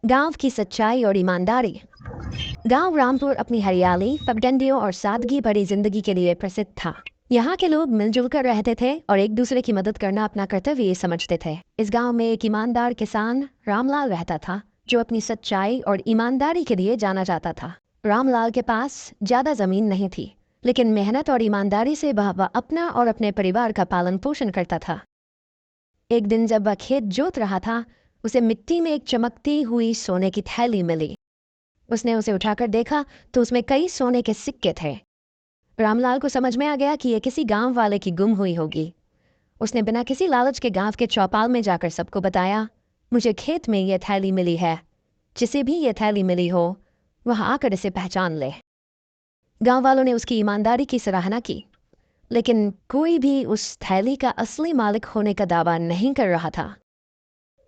गांव की सच्चाई और ईमानदारी। गांव रामपुर अपनी हरियाली, पगडंडियों और सादगी भरी जिंदगी के लिए प्रसिद्ध था। यहाँ के लोग मिलजुल कर रहते थे और एक दूसरे की मदद करना अपना कर्तव्य समझते थे। इस गांव में एक ईमानदार किसान रामलाल रहता था, जो अपनी सच्चाई और ईमानदारी के लिए जाना जाता था। रामलाल के पास ज्यादा जमीन नहीं थी, लेकिन मेहनत और ईमानदारी से वह अपना और अपने परिवार का पालन पोषण करता था। एक दिन जब वह खेत जोत रहा था, उसे मिट्टी में एक चमकती हुई सोने की थैली मिली। उसने उसे उठाकर देखा तो उसमें कई सोने के सिक्के थे। रामलाल को समझ में आ गया कि यह किसी गांव वाले की गुम हुई होगी। उसने बिना किसी लालच के गांव के चौपाल में जाकर सबको बताया, मुझे खेत में यह थैली मिली है। जिसे भी यह थैली मिली हो, वह आकर इसे पहचान ले। गांव वालों ने उसकी ईमानदारी की सराहना की, लेकिन कोई भी उस थैली का असली मालिक होने का दावा नहीं कर रहा था।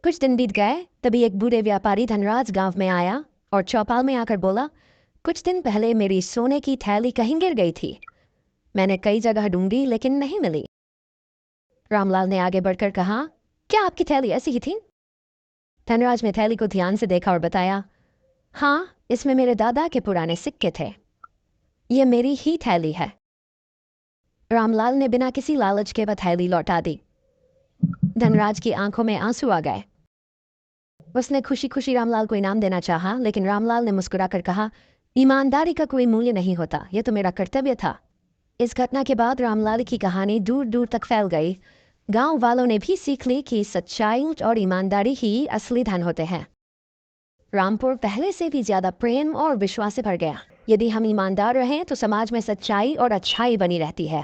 कुछ दिन बीत गए, तभी एक बूढ़े व्यापारी धनराज गांव में आया और चौपाल में आकर बोला, कुछ दिन पहले मेरी सोने की थैली कहीं गिर गई थी। मैंने कई जगह ढूंढी लेकिन नहीं मिली। रामलाल ने आगे बढ़कर कहा, क्या आपकी थैली ऐसी ही थी? धनराज ने थैली को ध्यान से देखा और बताया, हाँ, इसमें मेरे दादा के पुराने सिक्के थे। यह मेरी ही थैली है। रामलाल ने बिना किसी लालच के वह थैली लौटा दी। धनराज की आंखों में आंसू आ गए। उसने खुशी खुशी रामलाल को इनाम देना चाहा, लेकिन रामलाल ने मुस्कुराकर कहा, ईमानदारी का कोई मूल्य नहीं होता, यह तो मेरा कर्तव्य था। इस घटना के बाद रामलाल की कहानी दूर दूर तक फैल गई। गांव वालों ने भी सीख ली कि सच्चाई और ईमानदारी ही असली धन होते हैं। रामपुर पहले से भी ज्यादा प्रेम और विश्वास से भर गया। यदि हम ईमानदार रहें तो समाज में सच्चाई और अच्छाई बनी रहती है।